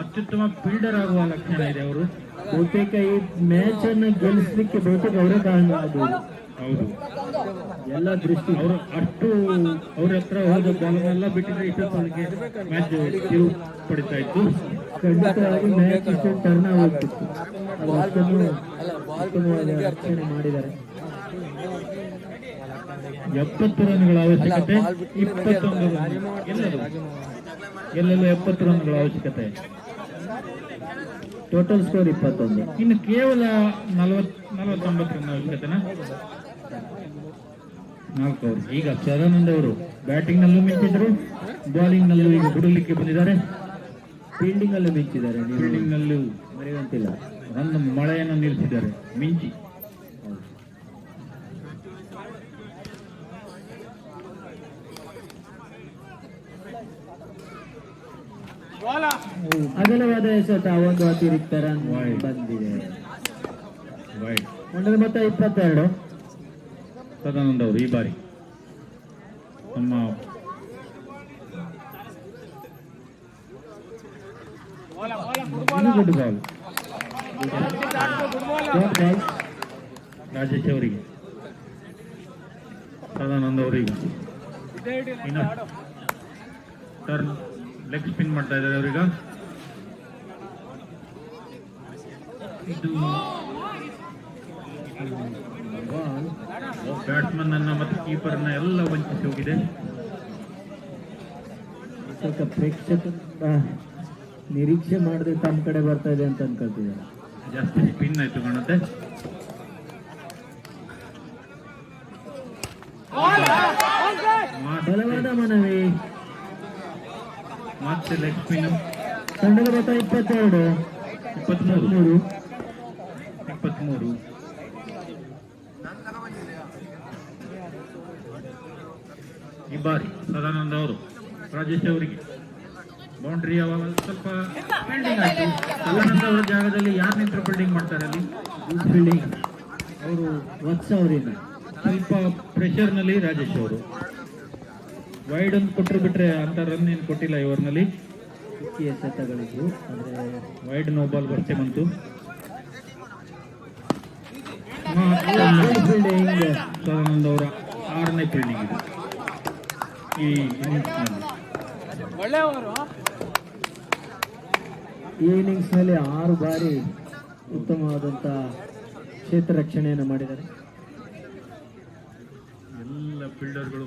ಅತ್ಯುತ್ತಮ ಫೀಲ್ಡರ್ ಆಗುವ ಲಕ್ಷಣ ಇದೆ ಅವರು. ಬಹುತೇಕ ಈ ಮ್ಯಾಚ್ ಅನ್ನು ಗೆಲ್ಲಿಸಲಿಕ್ಕೆ ಬಹುತೇಕ ಅವರೇ ಕಾರಣ ಆಗಬಹುದು. ಹೌದು, ಎಲ್ಲ ದೃಷ್ಟಿ ಅವರು ಅಷ್ಟು ಅವ್ರ ಹತ್ರ ಹೋದ ಬಾಲನ್ನೆಲ್ಲ ಬಿಟ್ಟಿದ್ರೆ ಇಷ್ಟೊತ್ತಿಗೆ ಮ್ಯಾಚ್ ತಿರುವು ಪಡಿತಾ ಇತ್ತು. ಖಂಡಿತವಾಗಿ ಮ್ಯಾಚ್ ಇಷ್ಟು ಟರ್ನ್ ಆಗೋಗ್ತಿತ್ತು. ಅದು ಅಷ್ಟನ್ನು ಉತ್ತಮವಾದ ರಕ್ಷಣೆ ಮಾಡಿದ್ದಾರೆ. 70 ರನ್ಗಳ ಅವಶ್ಯಕತೆ, 21 ರನ್. ಎಲ್ಲೆಲ್ಲೂ 70 ರನ್ಗಳ ಅವಶ್ಯಕತೆ. Total score 21. ಇನ್ನು ಕೇವಲ 49 ರನ್ ಅವಶ್ಯಕತೆನಾ? 4 ಓವರ್. ಈಗ ಸದಾನಂದ ಅವರು ಬ್ಯಾಟಿಂಗ್ ನಲ್ಲೂ ಮಿಂಚಿದ್ರು, ಬಾಲಿಂಗ್ ನಲ್ಲೂ ಈಗ ಬಿಡಲಿಕ್ಕೆ ಬಂದಿದ್ದಾರೆ. ಫೀಲ್ಡಿಂಗ್ ಅಲ್ಲೂ ಮಿಂಚಿದ್ದಾರೆ. ಫೀಲ್ಡಿಂಗ್ ನಲ್ಲೂ ಮರೆಯುವಂತಿಲ್ಲ. ರನ್ ಮಳೆಯನ್ನು ನಿಲ್ಲಿಸಿದ್ದಾರೆ ಮಿಂಚಿ. ಅಗಲವಾದ ಎಸೆತ, ಒಂದು ಅತಿರಿಕ್ತ ರನ್ ಬಂದಿದೆ. ವೈಡ್. ತಂಡದ ಮೊತ್ತ 22. ಸದಾನಂದ್ ಅವರು ಈ ಬಾರಿ ನಮ್ಮ ಗುಡ್ ಬಾಲ್ ರಾಜೇಶ್ ಅವರಿಗೆ, ಸದಾನಂದ್ ಅವರಿಗೆ ಇನ್ನು ಟರ್ನ್ ಲೆಗ್ ಸ್ಪಿನ್ ಮಾಡ್ತಾ ಇದ್ದಾರೆ ಅವರೀಗ. ಇದು ಬ್ಯಾಟ್ಸ್ಮನ್ ಅನ್ನ ಮತ್ತು ಕೀಪರ್ ನ ಎಲ್ಲ ವಂಚಿಸಿ ಹೋಗಿದೆ. ಪ್ರೇಕ್ಷಕ ನಿರೀಕ್ಷೆ ಮಾಡದೆ ತಮ್ಮ ಕಡೆ ಬರ್ತಾ ಇದೆ ಅಂತ ಅನ್ಕೊಳ್ತಿದ್ದಾರೆ. ಜಾಸ್ತಿ ಸ್ಪಿನ್ ಆಯ್ತು ಕಾಣುತ್ತೆ. ಬಲವಾದ ಮನವಿ, ಮತ್ತೆ ಲೆಗ್ ಸ್ಪಿನ್. ತಂಡದ ಮೊತ್ತ 22. 23. ಈ ಬಾರಿ ಸದಾನಂದ ಅವರು ರಾಜೇಶ್ ಅವರಿಗೆ ಬೌಂಡ್ರಿ ಸ್ವಲ್ಪ ಫೀಲ್ಡಿಂಗ್ ಆಯ್ತು. ಸದಾನಂದ ಅವರ ಜಾಗದಲ್ಲಿ ಯಾರು ನಿಂತರು ಫೀಲ್ಡಿಂಗ್ ಮಾಡ್ತಾರೆ ಅಲ್ಲಿ. ಫೀಲ್ಡಿಂಗ್ ಅವರು ವತ್ಸ ಅವರಿಂದ ಸ್ವಲ್ಪ ಪ್ರೆಷರ್ ನಲ್ಲಿ ರಾಜೇಶ್ ಅವರು ವೈಡ್ ಒಂದು ಕೊಟ್ಟರು ಬಿಟ್ರೆ ಅಂತ ರನ್ ಏನು ಕೊಟ್ಟಿಲ್ಲ ಇವರ್ನಲ್ಲಿ. ಎಸೆತಗಳಿದ್ದು ಅಂದ್ರೆ ವೈಡ್ ನೋ ಬಾಲ್ ಬರ್ತೆ ಬಂತು. ಫೀಲ್ಡಿಂಗ್ ಸದಾನಂದ ಅವರ 6ನೇ ಫೀಲ್ಡಿಂಗ್ ಇದು ಈ ಇನ್ನಿಂಗ್ಸ್ನಲ್ಲಿ. ಈ ಇನ್ನಿಂಗ್ಸ್ ನಲ್ಲಿ 6 ಬಾರಿ ಉತ್ತಮವಾದಂತ ಕ್ಷೇತ್ರ ರಕ್ಷಣೆಯನ್ನು ಮಾಡಿದ್ದಾರೆ. ಎಲ್ಲ ಫೀಲ್ಡರ್ಗಳು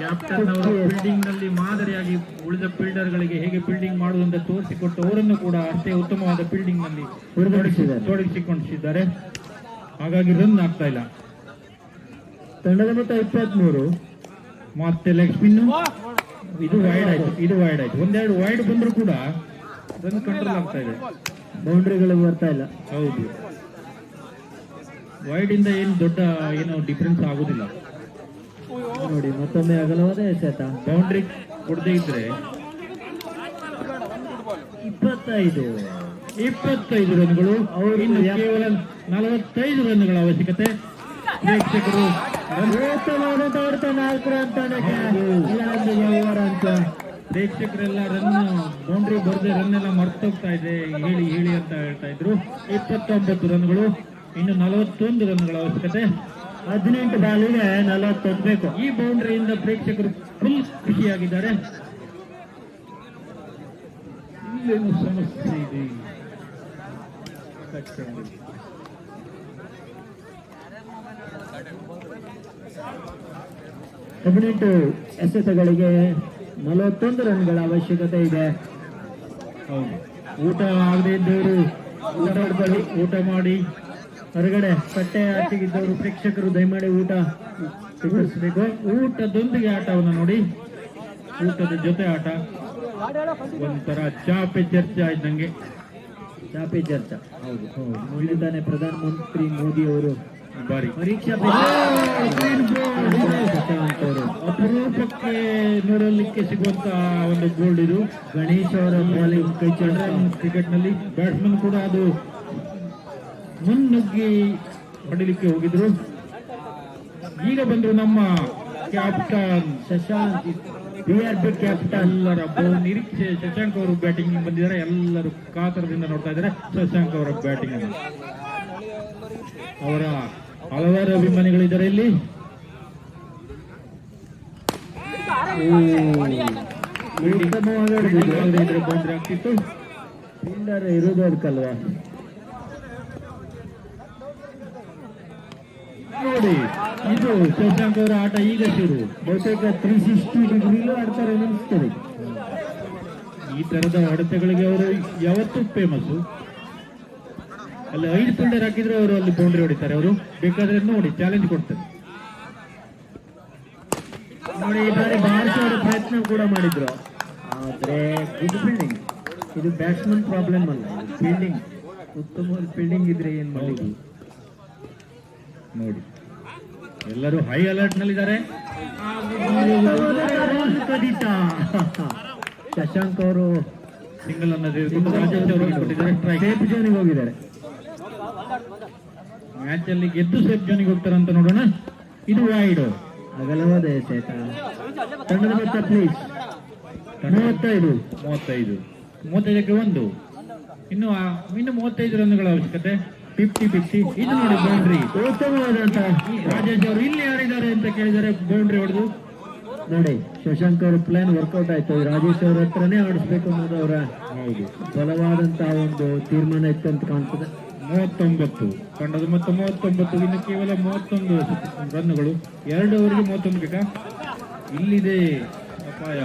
ಕ್ಯಾಪ್ಟನ್ ಕ್ಯಾಪ್ಟನ್ ಅವರ ಫೀಲ್ಡಿಂಗ್ ನಲ್ಲಿ ಮಾದರಿಯಾಗಿ ಉಳಿದ ಫೀಲ್ಡರ್ಗಳಿಗೆ ಹೇಗೆ ಫೀಲ್ಡಿಂಗ್ ಮಾಡುವುದಂತ ತೋರಿಸಿಕೊಟ್ಟು ಅವರನ್ನು ಕೂಡ ಅಷ್ಟೇ ಉತ್ತಮವಾದ ಫೀಲ್ಡಿಂಗ್ ನಲ್ಲಿ ತೊಡಗಿಸಿಕೊಂಡಿದ್ದಾರೆ. ಹಾಗಾಗಿ ರನ್ ಆಗ್ತಾ ಇಲ್ಲ. ತಂಡದ ಮೊತ್ತ 23. ಮತ್ತೆ ಲೆಗ್ ಸ್ಪಿನ್. ಇದು ವೈಡ್ ಆಯ್ತು. ಒಂದೆರಡು ವೈಡ್ ಬಂದರೂ ಕೂಡ ರನ್ ಕಂಟ್ರೋಲ್ ಆಗ್ತಾ ಇದೆ. ಬೌಂಡ್ರಿಗಳು ಬರ್ತಾ ಇಲ್ಲ. ಹೌದು, ವೈಡ್ ಇಂದ ಏನು ದೊಡ್ಡ ಡಿಫರೆನ್ಸ್ ಆಗುದಿಲ್ಲ. ನೋಡಿ ಮತ್ತೊಮ್ಮೆ ಅಗಲವಾದ ಎಸೆತ. ಬೌಂಡ್ರಿ ಕೊಡದೇ ಇದ್ರೆ 25 ರನ್ಗಳು. ಅವರು ಇನ್ನು ಕೇವಲ 45 ರನ್ಗಳ ಅವಶ್ಯಕತೆ. ಪ್ರೇಕ್ಷಕರು ಪ್ರೇಕ್ಷಕರೆಲ್ಲ ರನ್ ಬೌಂಡ್ರಿ ಬರದೆ ರನ್ ಎಲ್ಲ ಮರ್ತೋಗ್ತಾ ಇದೆ ಹೇಳಿ ಅಂತ ಹೇಳ್ತಾ ಇದ್ರು. 29 ರನ್ಗಳು, ಇನ್ನು 41 ರನ್ಗಳ ಅವಶ್ಯಕತೆ. 18 ಬಾಲಿಗೆ 41 ಬೇಕು. ಈ ಬೌಂಡ್ರಿಯಿಂದ ಪ್ರೇಕ್ಷಕರು ಫುಲ್ ಖುಷಿಯಾಗಿದ್ದಾರೆ. ಇಲ್ಲೇನು ಸಮಸ್ಯೆ ಇದೆ. 18 ಎಸೆತಗಳಿಗೆ 41 ರನ್ಗಳ ಅವಶ್ಯಕತೆ ಇದೆ. ಹೌದು, ಊಟ ಆಗದೆ ಇದ್ದವರು ಊಟ ಮಾಡಿ ಹೊರಗಡೆ ಕಟ್ಟೆ ಆಚೆಗಿದ್ದವರು ಪ್ರೇಕ್ಷಕರು ದಯಮಾಡಿ ಊಟ ಸಿಗಬೇಕು. ಊಟದೊಂದಿಗೆ ಆಟವನ್ನು ನೋಡಿ, ಊಟದ ಜೊತೆ ಆಟ ಒಂಥರ ಚಾಪೆ ಚರ್ಚೆ ಇದ್ದಂಗೆ. ಚಾಪೆ ಚರ್ಚಾ. ಹೌದು, ಮುಂದಿದ್ದಾನೆ ಪ್ರಧಾನಮಂತ್ರಿ ಮೋದಿ ಅವರು ಬಾರಿ ಪರೀಕ್ಷಾ ಅಪರೂಪಕ್ಕೆ ನೋಡಲಿಕ್ಕೆ ಸಿಗುವಂತ ಒಂದು ಗೋಲ್ಡ್ ಇದು. ಗಣೇಶ್ ಅವರ ಬಾಲಿಂಗ್ ಕೈ ಕ್ರಿಕೆಟ್ ನಲ್ಲಿ ಬ್ಯಾಟ್ಸ್ಮನ್ ಕೂಡ ಅದು ಮುನ್ನುಗ್ಗಿ ಹೊಡಿಲಿಕ್ಕೆ ಹೋಗಿದ್ರು. ಈಗ ಬಂದ್ರು ನಮ್ಮ ಕ್ಯಾಪ್ಟನ್ ಶಶಾಂಕ್, BRB ಕ್ಯಾಪ್ಟನ್. ಎಲ್ಲರ ನಿರೀಕ್ಷೆ ಶಶಾಂಕ್ ಅವರು ಬ್ಯಾಟಿಂಗ್ ಬಂದಿದ್ದಾರೆ. ಎಲ್ಲರೂ ಕಾತರದಿಂದ ನೋಡ್ತಾ ಇದ್ದಾರೆ ಶಶಾಂಕ್ ಅವರ ಬ್ಯಾಟಿಂಗ್ ಅನ್ನು. ಅವರ ಹಲವಾರು ಅಭಿಮಾನಿಗಳಿದ್ದಾರೆ ಇಲ್ಲಿ. ಬೌಂಡ್ರಿ ಆಗ್ತಿತ್ತು. ಫೀಲ್ಡರ್ ಇರೋದು ಅದಕ್ಕಲ್ವಾ. ನೋಡಿ, ಇದು ಶಶಾಂಕ್ ಅವರ ಆಟ ಈಗ ಶುರು. ಬಹುತೇಕ 360 ಡಿಗ್ರಿಲೂ ಆಡ್ತಾರೆ ಅನಿಸ್ತದೆ. ಈ ತರದ ಹೊಡೆತಗಳಿಗೆ ಅವರು ಯಾವತ್ತೂ ಫೇಮಸ್. ಅಲ್ಲಿ 5 ಫೀಲ್ಡರ್ ಹಾಕಿದ್ರೆ ಅವರು ಅಲ್ಲಿ ಬೌಂಡ್ರಿ ಹೊಡಿತಾರೆ. ಅವರು ಬೇಕಾದ್ರೆ ನೋಡಿ ಚಾಲೆಂಜ್ ಕೊಡ್ತಾರೆ. ನೋಡಿ, ಈ ಬಾರಿ ಬಾರಿಸುವ ಪ್ರಯತ್ನ ಕೂಡ ಮಾಡಿದ್ರು, ಆದ್ರೆ ಗುಡ್ ಫೀಲ್ಡಿಂಗ್. ಇದು ಬ್ಯಾಟ್ಸ್ಮನ್ ಪ್ರಾಬ್ಲಮ್ ಅಲ್ಲ, ಫೀಲ್ಡಿಂಗ್. ಉತ್ತಮವಾದ ಫೀಲ್ಡಿಂಗ್ ಇದ್ರೆ ಏನ್ ಮಾಡಿ. ನೋಡಿ, ಎಲ್ಲರೂ ಹೈ ಅಲರ್ಟ್ ನಲ್ಲಿದ್ದಾರೆ. ಕದಿತ ಶಶಾಂಕ್ ಅವರು ಸಿಂಗಲ್ ಅನ್ನ ರಾಜೇಶ್ ಅವರಿಗೆ ಕೊಟ್ಟಿದ್ದಾರೆ ಸ್ಟ್ರೈಕ್. ಸೇಫ್ ಜೋನಿಗೆ ಹೋಗಿದ್ದಾರೆ. ಮ್ಯಾಚ್ ಅಲ್ಲಿ ಗೆದ್ದು ಸೇಫ್ ಜೋನಿಗೆ ಹೋಗ್ತಾರೆ ಅಂತ ನೋಡೋಣ. ಇದು ವೈಡ್ ಅಗಲವಾದ ಎಸೆತ. ತಂಡದ ಮೊತ್ತ ಪ್ಲೀಸ್ 35 35ಕ್ಕೆ 1. ಇನ್ನು 35 ರನ್ಗಳ ಅವಶ್ಯಕತೆ. 50-50. ಇದು ನೋಡಿ ಬೌಂಡ್ರಿ. ಉತ್ತಮವಾದಂತ ರಾಜೇಶ್ ಅವರು ಇಲ್ಲಿ ಯಾರಿದ್ದಾರೆ ಅಂತ ಕೇಳಿದರೆ ಬೌಂಡ್ರಿ ಹೊಡೆದು ನೋಡಿ ಶಶಾಂಕ್ ಅವ್ರ ಪ್ಲಾನ್ ವರ್ಕೌಟ್ ಆಯ್ತು. ರಾಜೇಶ್ ಅವ್ರ ಹತ್ರನೇ ಆಡಿಸ್ಬೇಕು ಅನ್ನೋದು ಅವರ ಬಲವಾದಂತಹ ಒಂದು ತೀರ್ಮಾನ ಇತ್ತು ಅಂತ ಕಾಣ್ತದೆ. 39 ತಂಡದ ಮೊತ್ತ 39. ಇನ್ನು ಕೇವಲ 31 ರನ್ಗಳು. 2 ಓವರ್ಗೆ 31 ಬೇಕಾ? ಇಲ್ಲಿದೆ ಅಪಾಯ.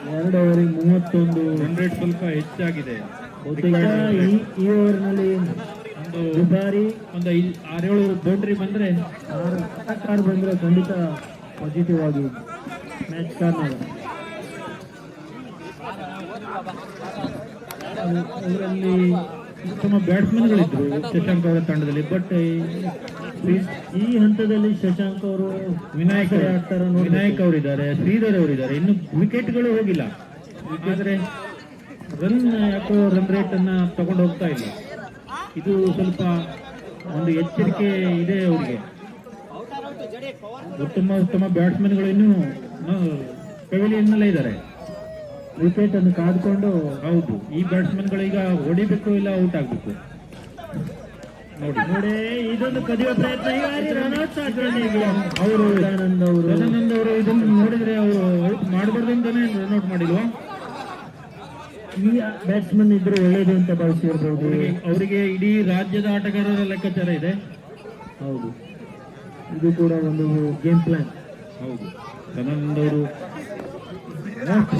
2 ಓವರಿಗೆ 31 ರನ್ ರೇಟ್ ಸ್ವಲ್ಪ ಹೆಚ್ಚಾಗಿದೆ. ಈ ಓವರ್ನಲ್ಲಿ ಒಂದು ದುಬಾರಿ ಒಂದು 6-7 ಬೌಂಡ್ರಿ ಬಂದ್ರೆ, 6 ಬಂದ್ರೆ ಖಂಡಿತ ಪಾಸಿಟಿವ್ ಆಗಿ ಮ್ಯಾಚ್ ಕಾರಣ. ಅದರಲ್ಲಿ ಉತ್ತಮ ಬ್ಯಾಟ್ಸ್ಮನ್ಗಳಿದ್ರು ಶಶಾಂಕ್ ಅವರ ತಂಡದಲ್ಲಿ. ಬಟ್ ಈ ಹಂತದಲ್ಲಿ ಶಶಾಂಕ್ ಅವರು ವಿನಾಯಕ್ ವಿನಾಯಕ್ ಅವರಿದ್ದಾರೆ, ಶ್ರೀಧರ್ ಅವರಿದ್ದಾರೆ. ಇನ್ನು ವಿಕೆಟ್ಗಳು ಹೋಗಿಲ್ಲ. ಆದ್ರೆ ರನ್ ಯಾಕೋ ರನ್ ರೇಟ್ ಅನ್ನ ತಗೊಂಡು ಹೋಗ್ತಾ ಇಲ್ಲ. ಇದು ಸ್ವಲ್ಪ ಒಂದು ಎಚ್ಚರಿಕೆ ಇದೆ ಅವರಿಗೆ. ಉತ್ತಮ ಬ್ಯಾಟ್ಸ್ಮನ್ಗಳು ಇನ್ನು ಪೆವಿಲಿಯನ್ ನಲ್ಲೇ ಇದ್ದಾರೆ. ವಿಕೆಟ್ ಅನ್ನು ಕಾದ್ಕೊಂಡು ಹೌದು, ಈ ಬ್ಯಾಟ್ಸ್ಮನ್ಗಳು ಈಗ ಹೊಡಿಬೇಕು ಇಲ್ಲ ಔಟ್ ಆಗ್ಬೇಕು. ನೋಡಿ ಇದೊಂದು ಕದಿಯುವ ಪ್ರಯತ್ನ. ಅವರು ಸದಾನಂದ್ ಅವರು ಇದನ್ನು ನೋಡಿದ್ರೆ ಅವರು ಔಟ್ ಮಾಡಬಾರ್ದು ಅಂತಾನೆ ರನ್ಔಟ್ ಮಾಡಿಲ್ವಾ? ಈ ಬ್ಯಾಟ್ಸ್ಮನ್ ಇದ್ರೆ ಒಳ್ಳೇದು ಅಂತ ಭಾವಿಸಿರ್ಬೋದು. ಅವರಿಗೆ ಇಡೀ ರಾಜ್ಯದ ಆಟಗಾರರ ಲೆಕ್ಕಾಚಾರ ಇದೆ. ಹೌದು, ಇದು ಕೂಡ ಒಂದು ಗೇಮ್ ಪ್ಲಾನ್. ಹೌದು, ಸದಾನಂದ್ ಅವರು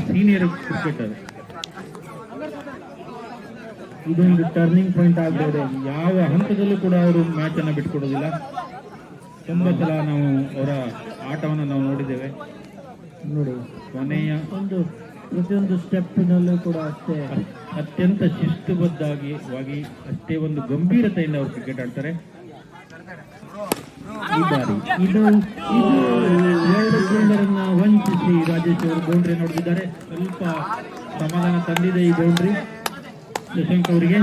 ಸೀನಿಯರ್ ಕ್ರಿಕೆಟರ್. ಇದೊಂದು ಟರ್ನಿಂಗ್ ಪಾಯಿಂಟ್ ಆಗಬಹುದು. ಯಾವ ಹಂತದಲ್ಲೂ ಕೂಡ ಅವರು ಮ್ಯಾಚ್ ಅನ್ನ ಬಿಟ್ಕೊಡೋದಿಲ್ಲ. ತುಂಬಾ ಸಲ ನಾವು ಅವರ ಆಟವನ್ನು ನಾವು ನೋಡಿದ್ದೇವೆ. ನೋಡಿ, ಕೊನೆಯ ಪ್ರತಿಯೊಂದು ಸ್ಟೆಪ್ನಲ್ಲೂ ಕೂಡ ಅಷ್ಟೇ ಅತ್ಯಂತ ಶಿಸ್ತುಬದ್ಧವಾಗಿ ಅಷ್ಟೇ ಒಂದು ಗಂಭೀರತೆಯಿಂದ ಅವರು ಕ್ರಿಕೆಟ್ ಆಡ್ತಾರೆ. ಈ ಬಾರಿ ಇದು 2 ಫೀಲ್ಡರನ್ನ ವಂಚಿಸಿ ರಾಜೇಶ್ ಅವರು ಬೌಂಡ್ರಿ ನೋಡ್ತಿದ್ದಾರೆ. ಸ್ವಲ್ಪ ಸಮಾಧಾನ ತಂದಿದೆ ಈ ಬೌಂಡ್ರಿ ಶಶಾಂಕ್ ಅವರಿಗೆ.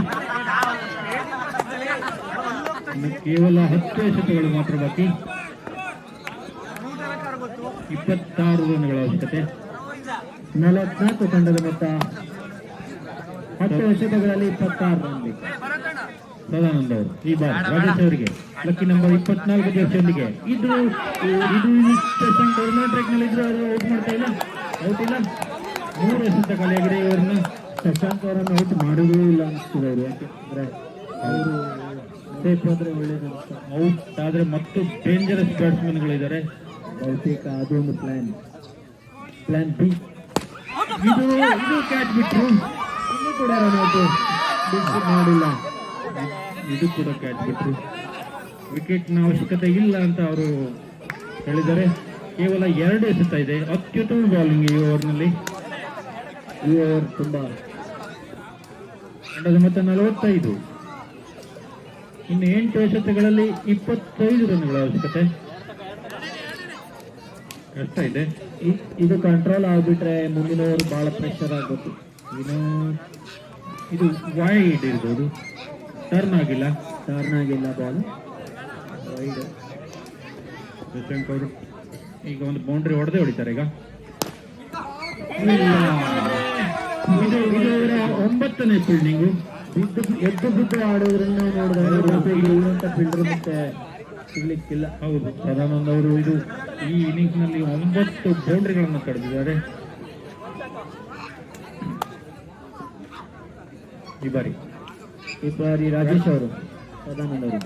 ಕೇವಲ 10 ಎಸೆತಗಳು ಮಾತ್ರ ಬಾಕಿ. 26 ರನ್ಗಳ ಅವಶ್ಯಕತೆ. 44 ತಂಡದ ಮೊತ್ತ. 10 ಎಸೆತಗಳಲ್ಲಿ 26 ರನ್ ಬೇಕು. ಸದಾನಂದ್ ಅವರು ಈ ಬಾರಿ ರಾಜೇಶ್ ಅವರಿಗೆ ಲಕ್ಕಿ ನಂಬರ್ 24 ಜೊತೆಯೊಂದಿಗೆ. ಇದು ಶಶಾಂಕ್ ಅವ್ರನ್ನ ಟ್ರ್ಯಾಕ್ ನಲ್ಲಿ ಇದ್ರು, ಅವರು ಔಟ್ ಮಾಡ್ತಾ ಇಲ್ಲ, ಔಟ್ ಇಲ್ಲ. 3 ಎಸೆತ ಖಾಲಿಯಾಗಿದೆ. ಇವರನ್ನ ಶಶಾಂಕ್ ಅವರನ್ನು ಔಟ್ ಮಾಡೋದೇ ಇಲ್ಲ ಅನಿಸ್ತದೆ ಅವರು. ಯಾಕೆಂದ್ರೆ ಅವರು ಸೇಫ್ ಆದ್ರೆ ಒಳ್ಳೇದು ಅನಿಸ್ತಾರೆ. ಔಟ್ ಆದ್ರೆ ಮತ್ತು ಡೇಂಜರಸ್ ಬ್ಯಾಟ್ಸ್ಮನ್ಗಳಿದ್ದಾರೆ. ಬಹುತೇಕ ಅದೊಂದು ಪ್ಲಾನ್ ಬಿ. ಇದು ಕ್ಯಾಚ್ ಬಿಟ್ರು. ಇಲ್ಲಿ ಕೂಡ ಮಾಡಿಲ್ಲ. ಇದು ಕೂಡ ಕ್ಯಾಚ್ ಬಿಟ್ರು. ವಿಕೆಟ್ನ ಅವಶ್ಯಕತೆ ಇಲ್ಲ ಅಂತ ಅವರು ಹೇಳಿದ್ದಾರೆ. ಕೇವಲ 2 ಎಸೆತ ಇದೆ. ಅತ್ಯುತ್ತಮ ಬೌಲಿಂಗ್ ಈ ಓವರ್ನಲ್ಲಿ. ಈ ಓವರ್ ತುಂಬಾ. ತಂಡದ ಮೊತ್ತ 45. ಇನ್ನು 8 ಎಸೆತಗಳಲ್ಲಿ 25 ರನ್ಗಳ ಅವಶ್ಯಕತೆ. ಕಷ್ಟ ಇದೆ. ಇದು ಕಂಟ್ರೋಲ್ ಆಗ್ಬಿಟ್ರೆ ಮುಂದಿನ ಓವರ್ ಬಹಳ ಪ್ರೆಷರ್ ಆಗುತ್ತೆ. ಇದು ವೈಡ್ ಇರ್ಬೋದು. ಟರ್ನ್ ಆಗಿಲ್ಲ ಬಾಲ್ ವೈಡ್. ಶಶಾಂಕ್ ಅವರು ಈಗ ಒಂದು ಬೌಂಡ್ರಿ ಹೊಡಿತಾರೆ. ಈಗ ಇದು ಅವರ 9ನೇ ಫೀಲ್ಡಿಂಗು. ಎದ್ದು ಆಡೋದ್ರನ್ನ ನೋಡಿದ್ರೆ ಫೀಲ್ಡರ್ ಮತ್ತೆ ಸಿಗ್ಲಿಕ್ಕಿಲ್ಲ. ಹೌದು, ಸದಾನಂದ್ ಅವರು ಇದು ಈ ಇನ್ನಿಂಗ್ಸ್ ನಲ್ಲಿ 9 ಬೌಂಡ್ರಿಗಳನ್ನು ಕಳೆದಿದ್ದಾರೆ. ಈ ಬಾರಿ ರಾಜೇಶ್ ಅವರು ಸದಾನಂದ್ ಅವರು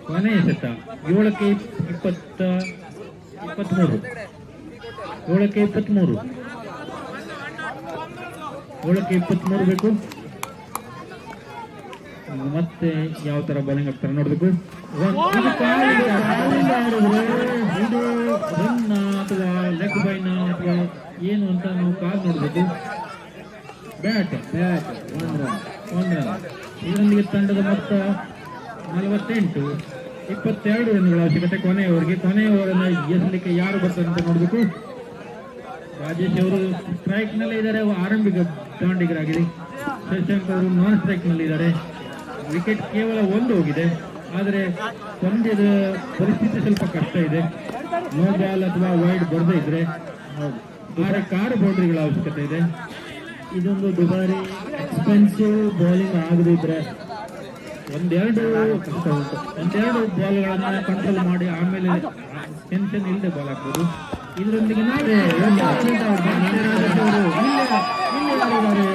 ಕೊನೆಯ ಎಸೆತ 7ಕ್ಕೆ 23. 7ಕ್ಕೆ 23 ಬೇಕು. ಮತ್ತೆ ಯಾವ ತರ ಬೌಲಿಂಗ್ ಆಗ್ತಾರೆ ನೋಡ್ಬೇಕು. ಇದು ರನ್ ಅಥವಾ ಲೆಗ್ ಬೈನ ಅಥವಾ ಏನು ಅಂತ ನಾವು ಕಾಲ್ ನೋಡ್ಬೇಕು. Bat 1 run. ಇದರೊಂದಿಗೆ ತಂಡದ ಮೊತ್ತ 48. 22 ರನ್ಗಳ ಅವಶ್ಯಕತೆ ಕೊನೆ ಓವರ್ಗೆ. ಕೊನೆ ಓವರನ್ನು ಎಸಲಿಕ್ಕೆ ಯಾರು ಬರ್ತಾರೆ ಅಂತ ನೋಡಬೇಕು. ರಾಜೇಶ್ ಅವರು ಸ್ಟ್ರೈಕ್ ನಲ್ಲೇ ಇದ್ದಾರೆ, ಆರಂಭಿಕ ದಾಂಡಿಗರಾಗಿದೆ. ಶಶಾಂಕ್ ಅವರು ನಾನ್ ಸ್ಟ್ರೈಕ್ ನಲ್ಲಿ ಇದ್ದಾರೆ. ವಿಕೆಟ್ ಕೇವಲ ಒಂದು ಹೋಗಿದೆ, ಆದರೆ ಪಂದ್ಯದ ಪರಿಸ್ಥಿತಿ ಸ್ವಲ್ಪ ಕಷ್ಟ ಇದೆ. ನೋ ಬಾಲ್ ಅಥವಾ ವೈಡ್ ಬರದೇ ಇದ್ರೆ 6 ಬೌಂಡ್ರಿಗಳ ಅವಶ್ಯಕತೆ ಇದೆ. ಇದೊಂದು ದುಬಾರಿ ಎಕ್ಸ್ಪೆನ್ಸಿವ್ ಬೌಲಿಂಗ್ ಆಗದಿದ್ರೆ ಒಂದೆರಡು ಬಾಲ್ಗಳನ್ನ ಕಂಟ್ರೋಲ್ ಮಾಡಿ ಆಮೇಲೆ ಟೆನ್ಷನ್ ಇಲ್ಲದೆ ಬಾಲ್ ಹಾಕ್ಬೋದು. ಇದರೊಂದಿಗೆ ನಾವೇ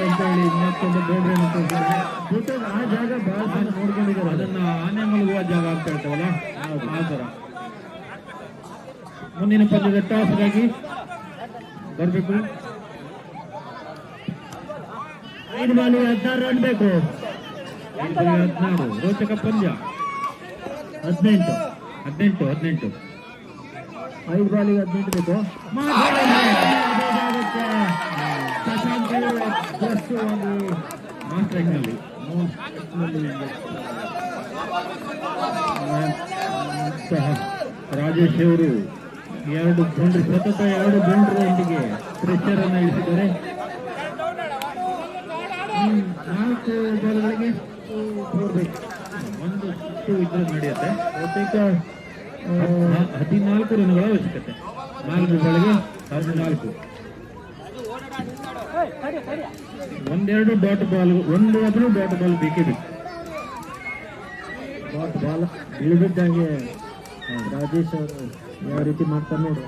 ಅಂತ ಹೇಳಿ ಮತ್ತೊಂದು ಬೌಂಡ್ರಿಯನ್ನು ತೋರಿಸಿದ್ದಾರೆ. ಜೊತೆಗೆ ಆ ಜಾಗ ಬಹಳ ಜನ ನೋಡ್ಕೊಂಡಿದ್ದಾರೆ. ಅದನ್ನ ಆನೆ ಮಲಗುವ ಜಾಗ ಅಂತ ಹೇಳ್ತೇವಲ್ಲ, ಆ ಥರ. ಮುಂದಿನ ಪಂದ್ಯದ ಟಾಸ್ಗಾಗಿ ಬರಬೇಕು. 5 ಬಾಲಿಗೆ 16 ರನ್ ಬೇಕು. 16 ರೋಚಕ ಪಂದ್ಯ. 18 18 5 ಬಾಲಿಗೆ 18 ಬೇಕು. ಶಶಾಂಕ್ ಪ್ಲಸ್ ಒಂದು ನಾನ್ ಸ್ಟ್ರೈಕ್ ನಲ್ಲಿ ರಾಜೇಶ್ ಅವರು 2 ಬೌಂಡ್ರಿ, ಸತತ 2 ಬೌಂಡ್ರಿಯೊಂದಿಗೆ ಪ್ರೆಷರ್ ಅನ್ನು ಇಳಿಸಿದ್ದಾರೆ. 4 ಬಾಲ್ಗಳಿಗೆ 4 ಬೇಕು. ಒಂದು ಸುತ್ತು ಇದ್ರೆ ನಡೆಯುತ್ತೆ. ಬಹುತೇಕ 14 ರನ್ಗಳ ಅವಶ್ಯಕತೆ. 4 ಬಾಲ್ಗೆ 14. ಒಂದೆರಡು ಡಾಟ್ ಬಾಲ್, ಒಂದಾದ್ರೂ ಡಾಟ್ ಬಾಲ್ ಬೇಕೇ ಬೇಕು. ಡಾಟ್ ಬಾಲ್ ಇಳಿದಿದ್ದಂಗೆ ರಾಜೇಶ್ ಅವರು ಯಾವ ರೀತಿ ಮಾಡ್ತಾರೆ ನೋಡು.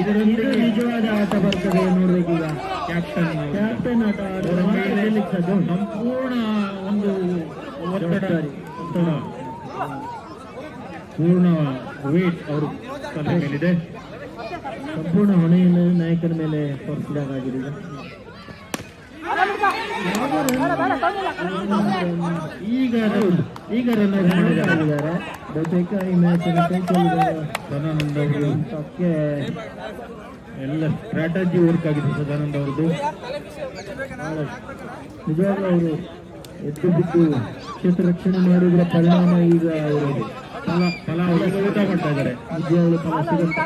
ಇದರೊಂದಿಗೆ ನಿಜವಾದ ಆಟ ಬರ್ತದೆ ನೋಡ್ಬೇಕೀಗ. ಕ್ಯಾಪ್ಟನ್ ಆಟ ಅವರ ಮೇಲೆ ಸಂಪೂರ್ಣ ಒಂದು ಒತ್ತಡ, ಪೂರ್ಣ ವೇಟ್ ಅವರು ತಲೆ ಮೇಲಿದೆ. ಸಂಪೂರ್ಣ ಹೊಣೆಯನ್ನು ನಾಯಕನ ಮೇಲೆ ಹೊರಿಸಿದಾಗಿದೆ. ಈಗ ರನ್ ಔಟ್ ಮಾಡಿದ್ದಾರೆ. ಬಹುತೇಕ ಈ ಮ್ಯಾಚ್ ಸದಾನಂದ ಅವರು ತಕ್ಕೆ ಎಲ್ಲ ಸ್ಟ್ರಾಟಜಿ ವರ್ಕ್ ಆಗಿದೆ ಸದಾನಂದ ಅವ್ರದ್ದು. ನಿಜವಾಗ್ಲೂ ಅವರು ಎದ್ದು ಬಿದ್ದು ಕ್ಷೇತ್ರ ರಕ್ಷಣೆ ಮಾಡಿದ್ರ ಪರಿಣಾಮ ಈಗ ಅವರು ಫಲ ಊಟ ಮಾಡ್ತಾ ಇದ್ದಾರೆ. ನಿಜವಾಗ್ಲೂ ಫಲ ಸಿಗುತ್ತೆ.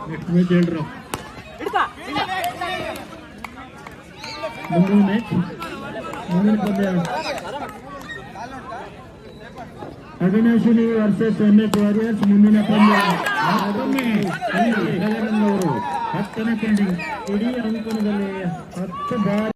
ನೆಕ್ಸ್ಟ್ ಮ್ಯಾಚ್ ಹೇಳ್ರು. ಮುಂದಿನ ಮ್ಯಾಚ್, ಮುಂದಿನ ಪಂದ್ಯ ಅವಿನಾಶಿನಿ ವರ್ಸಸ್ MS ವಾರಿಯರ್ಸ್. ಮುಂದಿನ ಪಂದ್ಯ ಸದಾನಂದ ಅವರು 10ನೇ ಫೀಲ್ಡಿಂಗ್. ಇಡೀ ಅಂಕಣದಲ್ಲಿ 10 ಬಾರಿ